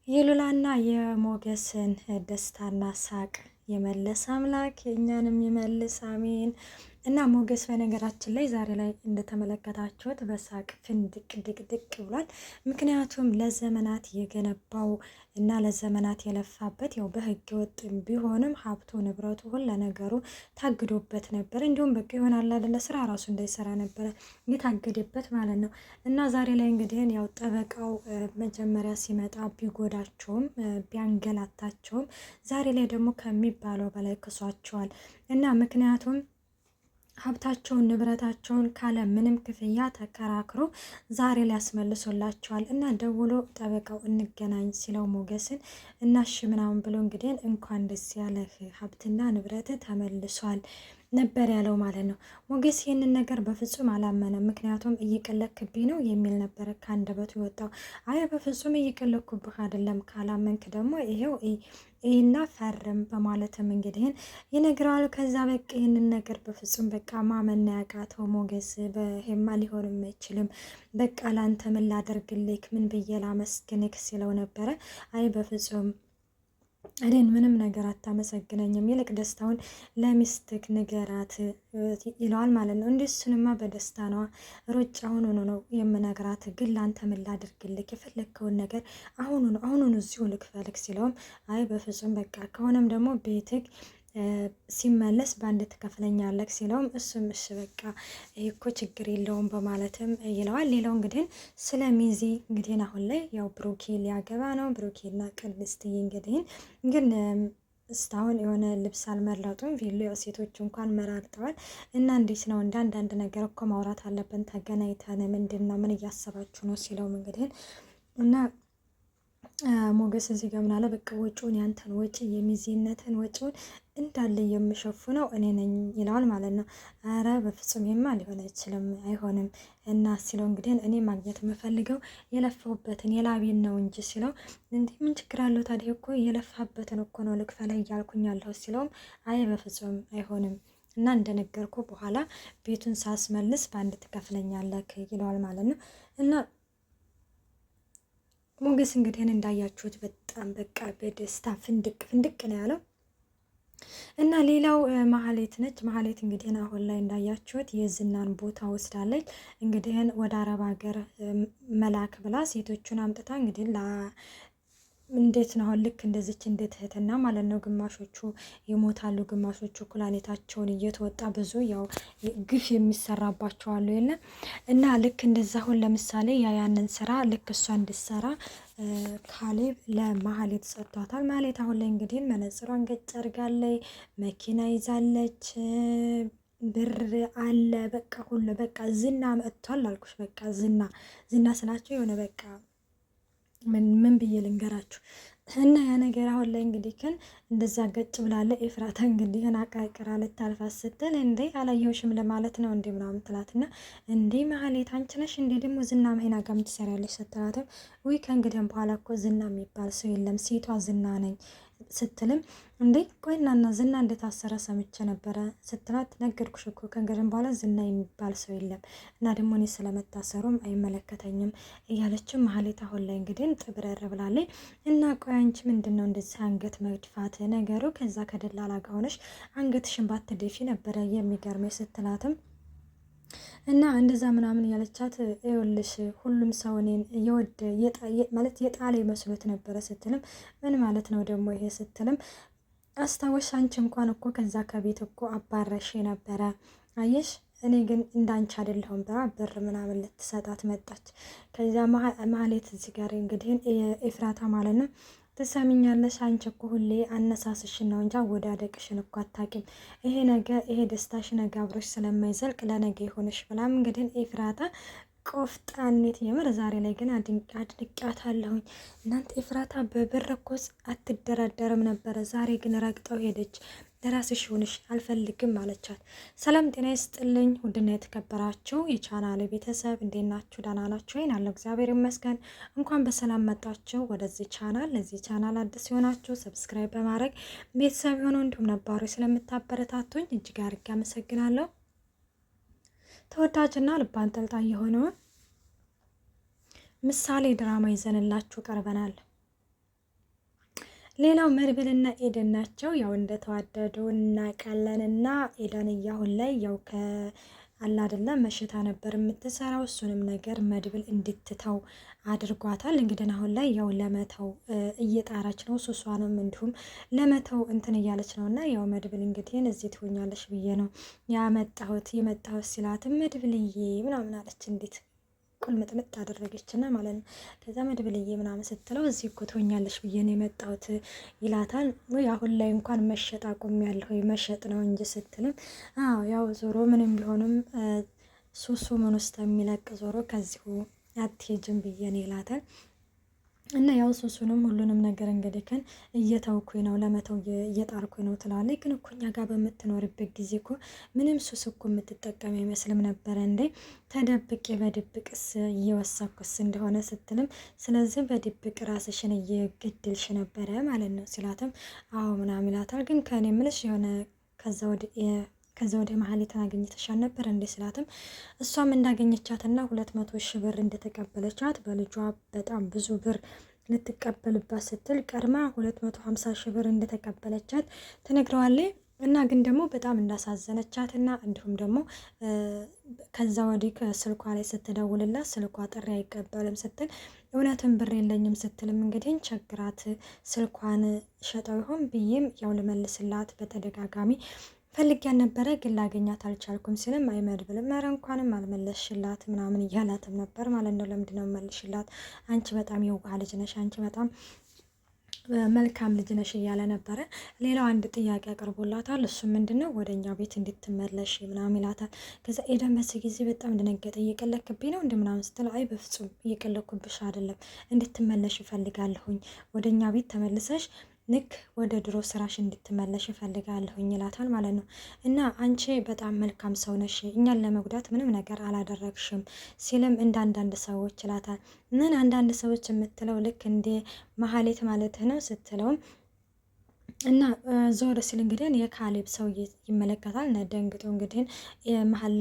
የሉላና የሞገስን ደስታና ሳቅ የመለስ አምላክ የእኛንም ይመልስ አሜን። እና ሞገስ በነገራችን ላይ ዛሬ ላይ እንደተመለከታችሁት በሳቅ ፍንድቅ ድቅድቅ ብሏል። ምክንያቱም ለዘመናት የገነባው እና ለዘመናት የለፋበት ያው በህገ ወጥ ቢሆንም ሀብቱ ንብረቱ ሁሉ ነገሩ ታግዶበት ነበር። እንዲሁም በቃ ይሆናል አይደለ ስራ ራሱ እንዳይሰራ ነበረ የታገደበት ማለት ነው። እና ዛሬ ላይ እንግዲህ ያው ጠበቃው መጀመሪያ ሲመጣ ቢጎዳቸውም ቢያንገላታቸውም ዛሬ ላይ ደግሞ ከሚባለው በላይ ክሷቸዋል። እና ምክንያቱም ሀብታቸውን ንብረታቸውን ካለ ምንም ክፍያ ተከራክሮ ዛሬ ሊያስመልሶላቸዋል። እና ደውሎ ጠበቃው እንገናኝ ሲለው ሞገስን እናሽ ምናምን ብሎ እንግዲህ እንኳን ደስ ያለህ ሀብትና ንብረት ተመልሷል ነበር ያለው ማለት ነው። ሞገስ ይህንን ነገር በፍጹም አላመነም። ምክንያቱም እየቀለክብኝ ነው የሚል ነበረ ከአንደበቱ የወጣው። አይ በፍጹም እየቀለኩብህ አይደለም፣ ካላመንክ ደግሞ ይሄው ይህና ፈርም በማለትም እንግዲህ ይነግረዋል። ከዛ በቃ ይህንን ነገር በፍጹም በቃ ማመን ያቃተው ሞገስ በሄማ ሊሆንም አይችልም፣ በቃ ላንተ ምን ላደርግልክ ምን ብዬ ላመስግንክ ሲለው ነበረ። አይ በፍጹም እኔን ምንም ነገር አታመሰግነኝም፣ ይልቅ ደስታውን ለሚስትክ ንገራት ይለዋል ማለት ነው። እንዲህ እሱንማ በደስታ ነዋ ሮጭ አሁኑኑ ነው የምነግራት፣ ግን ላንተ ምን ላድርግልክ የፈለግከውን ነገር አሁኑኑ እዚሁ ልክፈልክ ሲለውም አይ በፍጹም በቃ ከሆነም ደግሞ ቤትክ ሲመለስ በአንድ ትከፍለኛለህ ሲለውም እሱም እሺ በቃ ይሄ እኮ ችግር የለውም በማለትም ይለዋል። ሌላው እንግዲህ ስለ ሚዜ እንግዲህ አሁን ላይ ያው ብሩኬ ሊያገባ ነው። ብሩኬና ቅድስትዬ እንግዲህ ግን እስካሁን የሆነ ልብስ አልመረጡም። ቪሎ ሴቶች እንኳን መራርጠዋል። እና እንዴት ነው እንደ አንዳንድ ነገር እኮ ማውራት አለብን ተገናኝተን ምንድን ነው ምን እያሰባችሁ ነው ሲለውም እንግዲህ እና ሞገስ እዚህ ጋር ምናለ በቃ ወጪውን ያንተን ወጪ የሚዜነትን ወጪውን እንዳለ የምሸፍነው እኔ ነኝ ይለዋል ማለት ነው። አረ በፍጹም የማ ሊሆን አይችልም አይሆንም እና ሲለው እንግዲህ እኔ ማግኘት የምፈልገው የለፋሁበትን የላቤን ነው እንጂ ሲለው እንዲህ ምን ችግር አለው ታዲያ እኮ የለፋበትን እኮ ነው ልክፈላ እያልኩኝ ያለሁ ሲለውም አይ በፍጹም አይሆንም እና እንደነገርኩ በኋላ ቤቱን ሳስመልስ በአንድ ትከፍለኛለህ ይለዋል ማለት ነው። እና ሞገስ እንግዲህ እንዳያችሁት በጣም በቃ በደስታ ፍንድቅ ፍንድቅ ነው ያለው። እና ሌላው ማህሌት ነች። ማህሌት እንግዲህ አሁን ላይ እንዳያችሁት የዝናን ቦታ ወስዳለች። እንግዲህ ወደ አረብ ሀገር መላክ ብላ ሴቶቹን አምጥታ እንግዲህ እንዴት ነው አሁን ልክ እንደዚች እንዴት እህትና ማለት ነው። ግማሾቹ ይሞታሉ፣ ግማሾቹ ኩላሊታቸውን እየተወጣ ብዙ ያው ግፍ የሚሰራባቸው አሉ የለ እና ልክ እንደዛ አሁን ለምሳሌ ያንን ስራ ልክ እሷ እንድትሰራ ካሌብ ለማህሌት ሰጥቷታል። ማህሌት አሁን ላይ እንግዲህ መነጽሯን ገጭ አድርጋለች፣ መኪና ይዛለች፣ ብር አለ በቃ ሁሉ በቃ ዝና መጥቷል አልኩሽ። በቃ ዝና ስላቸው የሆነ በቃ ምን ብዬ ልንገራችሁ። እና ያ ነገር አሁን ላይ እንግዲህ ግን እንደዛ ገጭ ብላለ። ኤፍራታ እንግዲህ አቃቅራ ልታልፋት ስትል እንዴ አላየሁሽም ለማለት ነው እንዴ ምናምን ትላትና እንዴ ማህሌት አንቺ ነሽ እንዴ ደግሞ ዝና መሄና ጋር ትሰሪያለሽ ስትላትም ውይ ከእንግዲህም በኋላ እኮ ዝና የሚባል ሰው የለም ሴቷ ዝና ነኝ ስትልም እንዴ ቆይናና ዝና እንደታሰረ ሰምቼ ነበረ ስትላት ነገርኩሽ እኮ ከእንግዲህም በኋላ ዝና የሚባል ሰው የለም እና ደግሞ እኔ ስለመታሰሩም አይመለከተኝም እያለችም ማህሌት አሁን ላይ እንግዲህ ጥብረር ብላለች። እና ቆይ አንቺ ምንድን ነው እንደዚህ አንገት መድፋት ነገሩ? ከዛ ከደላላ ጋር ሆነሽ አንገትሽን ባትደፊ ነበረ የሚገርመኝ ስትላትም እና እንደዛ ምናምን ያለቻት ይኸውልሽ ሁሉም ሰው እኔን ማለት የጣለ መስሎት ነበረ ስትልም ምን ማለት ነው ደግሞ ይሄ ስትልም አስታወሽ አንቺ እንኳን እኮ ከዛ ከቤት እኮ አባረሽ ነበረ አየሽ እኔ ግን እንዳንቺ አይደለሁም ብላ ብር ምናምን ልትሰጣት መጣች። ከዚያ ማህሌት እዚህ ጋር እንግዲህ ኤፍራታ ማለት ነው ትሰሚኛለሽ አንቺ እኮ ሁሌ አነሳስሽን ነው እንጂ አወዳደቅሽን እኮ አታውቂም። ይሄ ደስታሽ ነገ አብሮሽ ስለማይዘልቅ ለነገ ይሆንሽ ብላም እንግዲህ ኤፍራታ ቆፍጣኔት የምር ዛሬ ላይ ግን አድንቃታለሁኝ። እናንተ ኤፍራታ በብር እኮ አትደራደርም ነበረ፣ ዛሬ ግን ረግጠው ሄደች። ለራስሽ ሆነሽ አልፈልግም አለቻት። ሰላም ጤና ይስጥልኝ ውድና የተከበራችሁ የቻናል ቤተሰብ እንዴት ናችሁ? ደህና ናችሁ? ይሄን አለው እግዚአብሔር ይመስገን። እንኳን በሰላም መጣችሁ ወደዚህ ቻናል። ለዚህ ቻናል አዲስ የሆናችሁ ሰብስክራይብ በማድረግ ቤተሰብ የሆነው እንዲሁም ነባሮች ስለምታበረታቱኝ እጅግ አድርጌ አመሰግናለሁ። ተወዳጅና ልብ አንጠልጣይ የሆነውን ምሳሌ ድራማ ይዘንላችሁ ቀርበናል። ሌላው መድብልና ኤደን ናቸው። ያው እንደተዋደዱ እናውቃለንና ኤደን አሁን ላይ ያው አላ አይደለም መሽታ ነበር የምትሰራው። እሱንም ነገር መድብል እንድትተው አድርጓታል። እንግዲህ አሁን ላይ ያው ለመተው እየጣረች ነው። ሱሷንም እንዲሁም ለመተው እንትን እያለች ነው። እና ያው መድብል እንግዲህ እዚህ ትሆኛለሽ ብዬ ነው የመጣሁት ሲላትም መድብልዬ ምናምን አለች። እንዴት ቁልምጥምጥ አደረገችና ማለት ነው። ከዛ መድብልዬ ምናምን ስትለው እዚህ እኮ ትሆኛለሽ ብዬ ነው የመጣሁት ይላታል። ወይ አሁን ላይ እንኳን መሸጥ አቁሜያለሁ መሸጥ ነው እንጂ ስትልም አዎ ያው ዞሮ ምንም ቢሆንም ሱሱ ምን ውስጥ የሚለቅ ዞሮ ከዚሁ አትሄጅም ብዬ ነው ይላታል። እና ያው ሱሱንም ሁሉንም ነገር እንግዲህ ከን እየተውኩኝ ነው ለመተው እየጣርኩኝ ነው ትላለች። ግን እኮ እኛ ጋር በምትኖርበት ጊዜ እኮ ምንም ሱስ እኮ የምትጠቀም አይመስልም ነበረ እንዴ ተደብቄ በድብቅስ እየወሰኩስ እንደሆነ ስትልም ስለዚህ በድብቅ ራስሽን እየገድልሽ ነበረ ማለት ነው ሲላትም አዎ ምናምን ይላታል። ግን ከኔ ምልሽ የሆነ ከዛ ወደ መሀሌትን አገኘተሻል ነበር እንዴ ስላትም እሷም እንዳገኘቻትና 200,000 ብር እንደተቀበለቻት በልጇ በጣም ብዙ ብር ልትቀበልባት ስትል ቀድማ 250,000 ብር እንደተቀበለቻት ትነግረዋለች። እና ግን ደግሞ በጣም እንዳሳዘነቻት እና እንዲሁም ደግሞ ከዛ ወዲህ ከስልኳ ላይ ስትደውልላት ስልኳ ጥሪ አይቀበልም ስትል እውነትም ብር የለኝም ስትልም እንግዲህ ቸግራት ስልኳን ሸጠው ይሆን ብዬም ያው ልመልስላት በተደጋጋሚ ፈልጊያን ነበረ ግን ላገኛት አልቻልኩም ሲልም አይመድብልም ኧረ እንኳንም አልመለስሽላት ምናምን እያላትም ነበር ማለት ነው። ለምንድነው መልሽላት? አንቺ በጣም የዋህ ልጅ ነሽ፣ አንቺ በጣም መልካም ልጅ ነሽ እያለ ነበረ። ሌላው አንድ ጥያቄ አቅርቦላታል። እሱ ምንድነው ወደኛ ቤት እንድትመለሽ ምናምን ይላታል። ከዛ ኤደን በዚህ ጊዜ በጣም ደነገጠ። እየቀለክብኝ ነው እንደምናምን ስትለው አይ በፍጹም እየቀለኩብሽ አይደለም እንድትመለሽ እፈልጋለሁኝ ወደኛ ቤት ተመልሰሽ ልክ ወደ ድሮ ስራሽ እንድትመለሽ እፈልጋለሁኝ ይላታል ማለት ነው። እና አንቺ በጣም መልካም ሰው ነሽ፣ እኛን ለመጉዳት ምንም ነገር አላደረግሽም ሲልም እንደ አንዳንድ ሰዎች ይላታል። ምን አንዳንድ ሰዎች የምትለው ልክ እንደ መሀሌት ማለት ነው ስትለውም እና ዞር ሲል እንግዲህ የካሌብ ሰው ይመለከታል። ደንግጦ እንግዲህ መሀል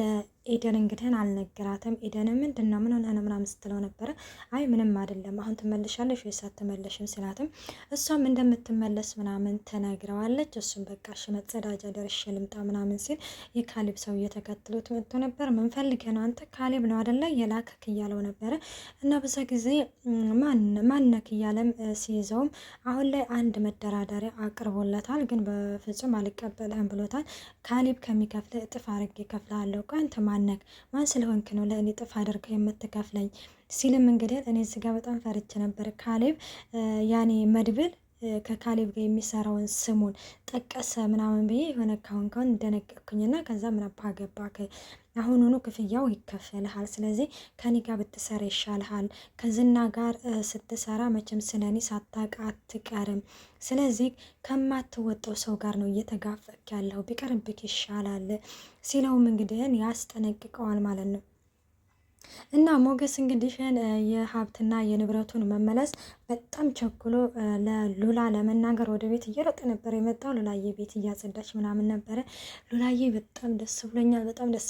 ኤደን እንግዲህ አልነገራትም። ኤደን ምንድን ነው ምን ሆነ ነው ምናምን ስትለው ነበረ። አይ ምንም አይደለም አሁን ትመልሻለሽ ወይስ አትመለሽም ሲላትም እሷም እንደምትመለስ ምናምን ተነግረዋለች። እሱም በቃ እሺ መጸዳጃ ደርሼ ልምጣ ምናምን ሲል የካሌብ ሰው እየተከትሎት መጥቶ ነበር። ምን ፈልገህ ነው አንተ ካሌብ ነው አይደለ የላከክ እያለው ነበረ። እና በዛ ጊዜ ማነክ እያለም ሲይዘውም አሁን ላይ አንድ መደራደሪያ አቅርቦለታል። ግን በፍጹም አልቀበልህም ብሎታል። ካሌብ ከሚከፍልህ እጥፍ አድርጌ እከፍልሃለሁ አንተ ማነክ ማን ስለሆንክ ነው ለእኔ ጥፍ አድርገህ የምትከፍለኝ ሲልም እንግዲህ እኔ እዚህ ጋር በጣም ፈርቼ ነበር። ካሌብ ያኔ መድብል ከካሌብ ጋር የሚሰራውን ስሙን ጠቀሰ ምናምን ብዬ የሆነ ካሁን እንደነገርኩኝና ከዛ ምን አባ ገባክ አሁኑኑ ክፍያው ይከፈልሃል። ስለዚህ ከኔ ጋር ብትሰራ ይሻልሃል። ከዝና ጋር ስትሰራ መቼም ስለኔ ሳታውቅ አትቀርም። ስለዚህ ከማትወጣው ሰው ጋር ነው እየተጋፈክ ያለው ቢቀርብክ ይሻላል ሲለውም እንግዲህ ያስጠነቅቀዋል ማለት ነው። እና ሞገስ እንግዲህ የሀብትና የንብረቱን መመለስ በጣም ቸኩሎ ለሉላ ለመናገር ወደ ቤት እየሮጠ ነበር የመጣው። ሉላዬ ቤት እያጸዳች ምናምን ነበረ። ሉላዬ በጣም ደስ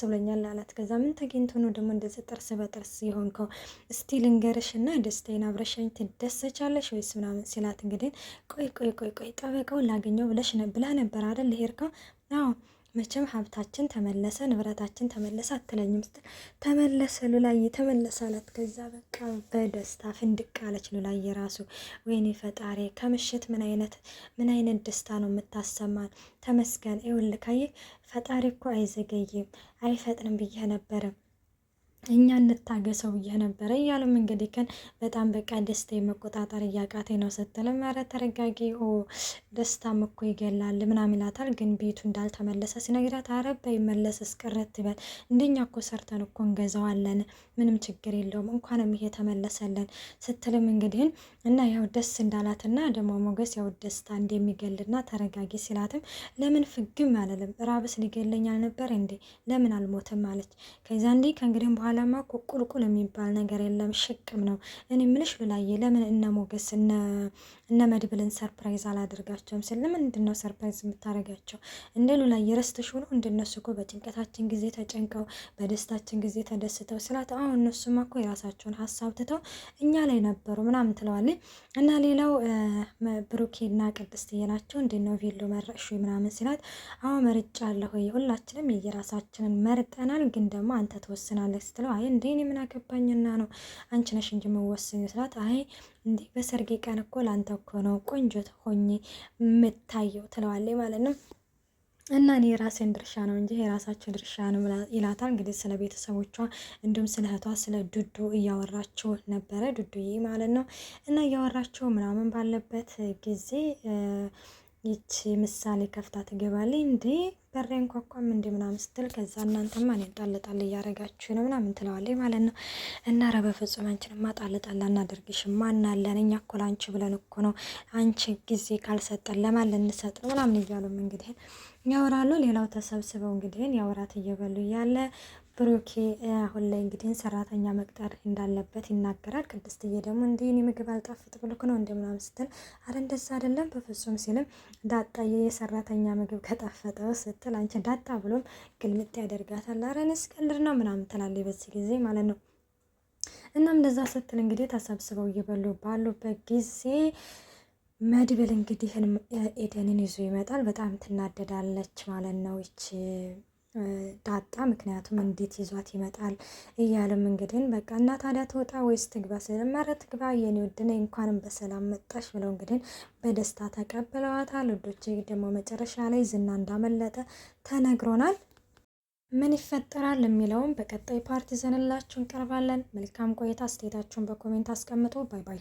ብሎኛል አላት። ከዛ ምን ተገኝቶ ነው ደግሞ እንደዚህ ጥርስ በጥርስ የሆንከው? እስቲ ልንገርሽ እና ደስታዬን አብረሻኝ ትደሰቻለሽ ወይስ ምናምን ሲላት እንግዲህ ቆይ ጠበቃውን ላገኘው ብላ ነበር አይደል ሄድከው? አዎ መቼም ሀብታችን ተመለሰ ንብረታችን ተመለሰ አትለኝም ስትል ተመለሰ ሉላዬ ተመለሰ አላት። ከዛ በቃ በደስታ ፍንድቅ አለች ሉላዬ ራሱ። ወይኔ ፈጣሪ ከምሽት ምን አይነት ደስታ ነው የምታሰማን። ተመስገን ይኸውልህ ካየህ ፈጣሪ እኮ አይዘገይም አይፈጥንም ብዬ ነበረ እኛ እንታገሰው ብዬ ነበረ እያሉም እንግዲህ ግን በጣም በቃ ደስታ መቆጣጠር እያቃተኝ ነው ስትልም ኧረ ተረጋጊ ደስታም እኮ ይገላል ምናምን ይላታል። ግን ቤቱ እንዳልተመለሰ ሲነግራት ኧረ በይመለስ እስቅረት ይበል እንደኛ እኮ ሰርተን እኮ እንገዛዋለን ምንም ችግር የለውም እንኳንም ይሄ ተመለሰለን ስትልም እንግዲህ እና ያው ደስ እንዳላትና ደግሞ ሞገስ ያው ደስታ እንደሚገልና ተረጋጊ ሲላትም ለምን ፍግም አለለም ራብስ ሊገለኝ አልነበር እንዴ ለምን አልሞትም አለች። ከዛ እንዴ ከእንግዲህ በኋላ በኋላማ እኮ ቁልቁል የሚባል ነገር የለም፣ ሽቅም ነው። እኔ ምልሽ ሉላዬ ለምን እነ ሞገስ እነ መድብልን ሰርፕራይዝ አላደርጋቸውም ስል ለምንድን ነው ሰርፕራይዝ የምታደርጋቸው እንደ ሉላዬ? ረስተሽ ሆኖ እንደነሱ እኮ በጭንቀታችን ጊዜ ተጨንቀው በደስታችን ጊዜ ተደስተው ስላት፣ አሁን እነሱማ እኮ የራሳቸውን ሀሳብ ትተው እኛ ላይ ነበሩ ምናምን ትለዋለች። እና ሌላው ብሩኬና ቅድስትዬ ናቸው። እንዴት ነው ቬሎ መረጥሽ ምናምን ሲላት፣ አዎ መርጫ አለሁ፣ ሁላችንም የየራሳችንን መርጠናል፣ ግን ደግሞ አንተ ትወስናለህ ስትለው፣ አይ እንዴ እኔ ምን አገባኝና ነው አንቺ ነሽ እንጂ የምወስኝ ስላት፣ አይ እንዴ በሰርጌ ቀን እኮ ለአንተ እኮ ነው ቆንጆ ሆኜ የምታየው ትለዋለች ማለት ነው። እና እኔ የራሴን ድርሻ ነው እንጂ የራሳቸው ድርሻ ነው ይላታል። እንግዲህ ስለ ቤተሰቦቿ እንዲሁም ስለ እህቷ ስለ ዱዱ እያወራቸው ነበረ፣ ዱዱዬ ማለት ነው። እና እያወራቸው ምናምን ባለበት ጊዜ ይቺ ምሳሌ ከፍታ ትገባለች። እንዴ በሬ እንኳኳም እንዴ ምናምን ስትል፣ ከዛ እናንተማ እኔን ጣልጣል እያረጋችሁ ነው ምናምን ትለዋለች ማለት ነው። እና ኧረ በፍጹም አንቺንማ ጣልጣል አናደርግሽም፣ ማናለን እኛ እኮ ላንቺ ብለን እኮ ነው፣ አንቺ ጊዜ ካልሰጠን ለማን ልንሰጥ ነው ምናምን እያሉም እንግዲህ ያወራሉ። ሌላው ተሰብስበው እንግዲህ ያወራት እየበሉ እያለ ብሩኬ አሁን ላይ እንግዲህ ሰራተኛ መቅጠር እንዳለበት ይናገራል። ቅድስትዬ ደግሞ እንዲህ እኔ ምግብ አልጣፍጥ ብሎክ ነው እንደ ምናምን ስትል፣ አረ እንደዛ አይደለም በፍጹም ሲልም፣ ዳጣዬ የሰራተኛ ምግብ ከጣፈጠው ስትል፣ አንቺ ዳጣ ብሎም ግልምጥ ያደርጋታል። አረ እኔስ ቀልድ ነው ምናምን ትላለች በዚህ ጊዜ ማለት ነው። እናም እንደዛ ስትል እንግዲህ ተሰብስበው እየበሉ ባሉበት ጊዜ መድብል እንግዲህ ኤደንን ይዞ ይመጣል። በጣም ትናደዳለች ማለት ነው ይች ዳጣ፣ ምክንያቱም እንዴት ይዟት ይመጣል እያለም እንግዲህ በቃ እና ታዲያ ትወጣ ወይስ ትግባ ስለመረ ትግባ የኔ ውድ ነይ እንኳንም በሰላም መጣሽ ብለው እንግዲህ በደስታ ተቀብለዋታል። ውዶች ደግሞ መጨረሻ ላይ ዝና እንዳመለጠ ተነግሮናል። ምን ይፈጠራል የሚለውም በቀጣይ ፓርት ይዘንላችሁ እንቀርባለን። መልካም ቆይታ። አስተያየታችሁን በኮሜንት አስቀምጡ። ባይ ባይ።